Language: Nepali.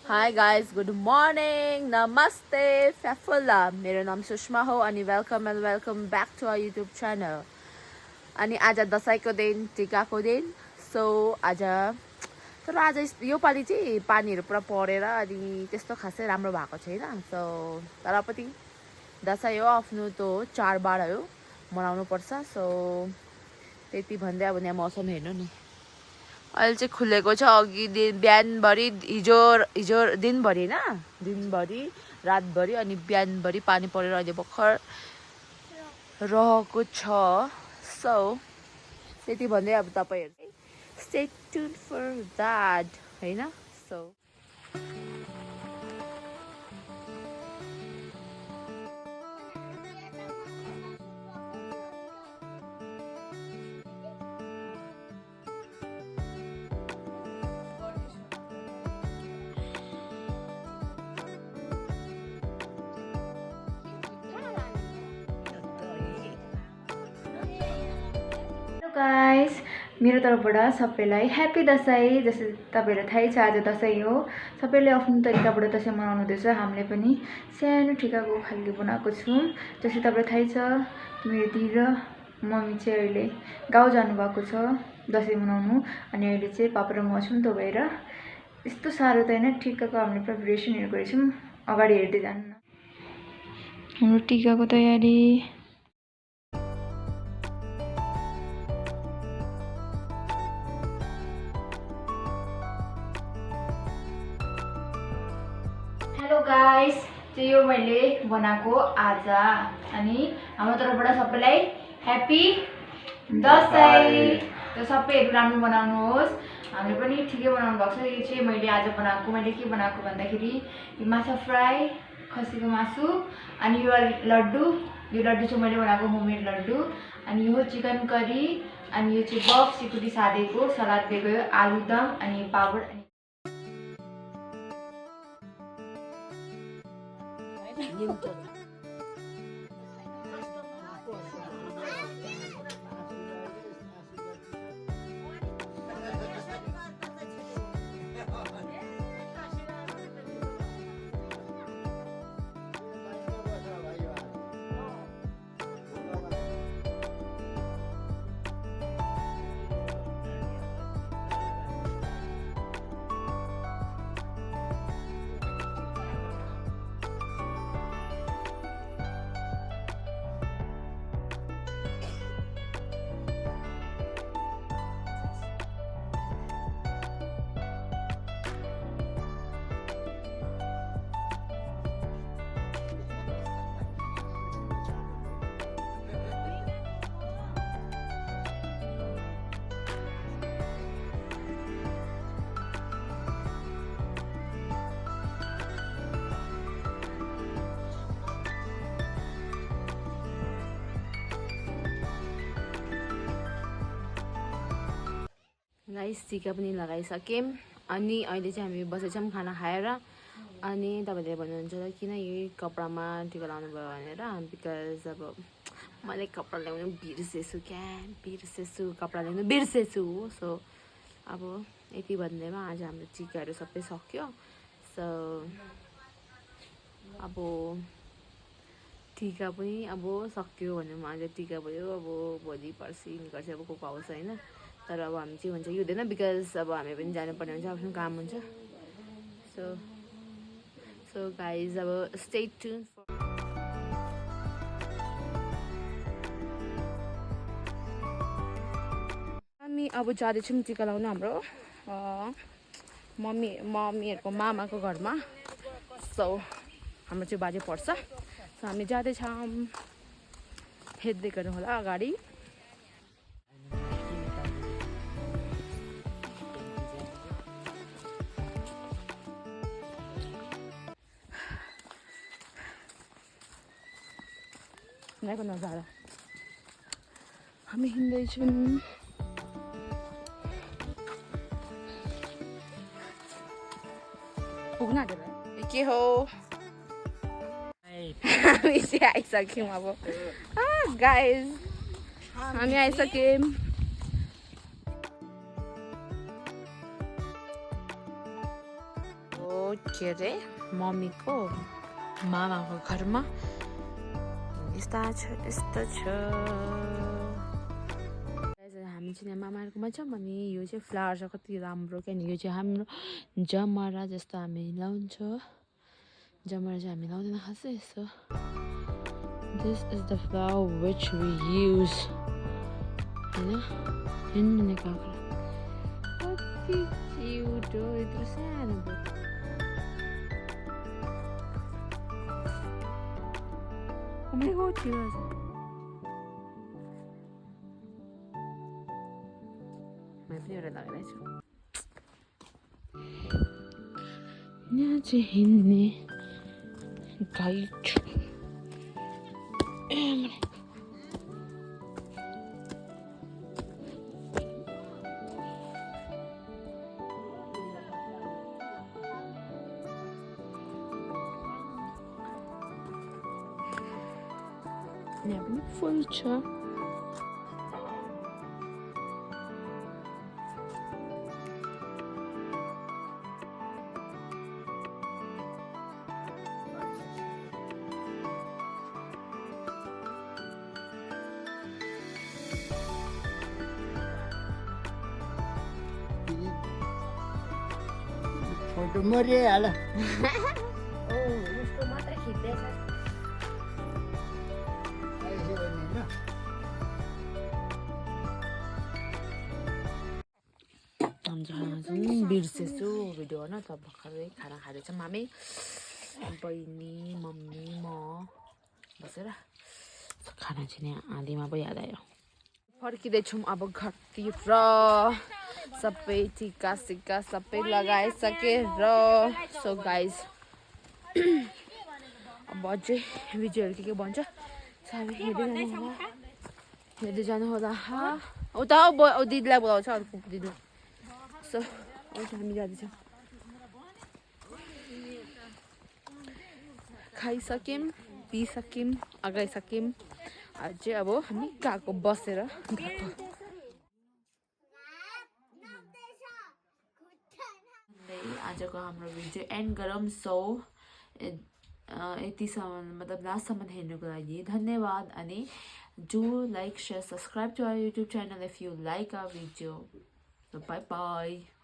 हाई गाइज गुड मर्निङ नमस्ते फ्याफुल्ला मेरो नाम सुषमा हो अनि welcome back to our YouTube channel. अनि आज दसैँको दिन टिकाको दिन सो आज योपालि चाहिँ पानीहरू पुरा परेर अनि त्यस्तो खासै राम्रो भएको छैन। सो तर पनि दसैँ हो, आफ्नो त चाडबाड हो, मनाउनुपर्छ। सो त्यति भन्दै अब यहाँ मौसम हेर्नु नि, अहिले चाहिँ खुलेको छ। अघि बिहानभरि हिजो दिनभरि होइन, दिनभरि रातभरि अनि बिहानभरि पानी परेर अहिले भर्खर रहेको छ। सो त्यति भन्दै अब तपाईँहरू स्टे ट्युन फर द्याट होइन। सो गाइस, मेरो तर्फबाट सबैलाई ह्याप्पी दसैँ। जस्तै तपाईँहरूलाई थाहै छ आज दसैँ हो, सबैले आफ्नो तरिकाबाट दसैँ मनाउनु हुँदैछ। हामीले पनि सानो ठिकाको खालको बनाएको छौँ। जस्तै तपाईँलाई थाहै छ मेरो दिदी र मम्मी चाहिँ अहिले गाउँ जानुभएको छ दसैँ मनाउनु, अनि अहिले चाहिँ पापा र म छौँ। त भएर यस्तो साह्रो त होइन, टिकाको हामीले प्रिपरेसनहरू गरेछौँ। अगाडि हेर्दै जानु न हाम्रो टिकाको तयारी। हेलो गाइस, चाहिँ यो मैले बनाएको आज, अनि हाम्रो तर्फबाट सबैलाई ह्याप्पी दसैँ। त सबैहरू राम्रो बनाउनुहोस्, हामीले पनि ठिकै बनाउनु भएको छ। यो चाहिँ मैले आज बनाएको, मैले के बनाएको भन्दाखेरि यो माछा फ्राई, खसीको मासु, अनि यो लड्डु चाहिँ मैले बनाएको होममेड लड्डु, अनि यो चिकन करी, अनि यो चाहिँ बफ सिकुटी सादेको सलाद दिएको, आलुदम अनि पापड। गाइस टिका पनि लगाइसक्यौँ, अनि अहिले चाहिँ हामी बसेछौँ खाना खाएर। अनि तपाईँले भन्नुहुन्छ किन यही कपडामा टिका लाउनु भयो भनेर, बिकज अब मैले कपडा ल्याउनु बिर्सेछु, कपडा ल्याउनु बिर्सेछु। सो अब यति भन्दैमा आज हाम्रो टिकाहरू सबै सक्यो। सो अब टिका पनि अब सक्यो भने आज टिका भयो, अब भोलि पर्सि निकर्छ अब को आउँछ होइन। तर अब हामी चाहिँ हुन्छ कि हुँदैन, बिकज अब हामी पनि जानुपर्ने हुन्छ, आफ्नो काम हुन्छ। सो गाइज अब स्टे ट्युन। हामी अब जाँदैछौँ टिका लाउनु हाम्रो मम्मीहरूको मामाको घरमा। सो हाम्रो चाहिँ बाजे पर्छ। सो हामी जाँदैछौँ, हेर्दै गर्नु होला अगाडि। यहाँको नजारा हामी हिँड्दैछौँ। पुग्न आँटेर के हो, हामी चाहिँ आइसक्यौँ। अब गाइज हामी आइसक्यौँ। के अरे मम्मीको मामाको घरमा यस्तो छ। हामी चाहिँ यहाँ मामाहरूकोमा छौँ अनि यो चाहिँ फ्लावर छ कति राम्रो क्या नि। यो चाहिँ हाम्रो जमरा जस्तो हामी लाउँछ। जमरा चाहिँ हामी लाउँदैन खासै यसो। This is the flower which we use. होइन हिँड्ने काँक्रा कति क्युट हो यत्रो सानो बोट। Oh my god, tears. मैले पनि एउटा लगाइरहेको छु। यहाँ चाहिँ हिँड्ने गाई छु। यहाँ पनि फुल छ। फोटो मरिहाल्यो। उसको मात्रै खिच्दैछ। बिर्सेछु भिडियो होइन त भर्खरै खाना खाँदैछ मामी बहिनी मम्मी म बसेर खाना चाहिँ यहाँ आधीमा पो याद आयो। फर्किँदैछौँ अब घरतिर सबै टिका सिक्का सबै लगाइसकेर। सो गाइज अब अझै भिडियोहरू के भन्छ हामी हेर्दै जानु होला उता दिदीलाई बोलाउँछ अर्को दिदी। सो हामी जाँदैछौँ। खाइसक्यौँ पिइसक्यौँ अगाइसक्यौँ अझै अब हामी गएको बसेर गएको। आजको हाम्रो भिडियो एन्ड गरौँ। सो यतिसम्म मतलब लास्टसम्म हेर्नुको लागि धन्यवाद अनि do like share subscribe to our YouTube channel if you like our video. So bye bye.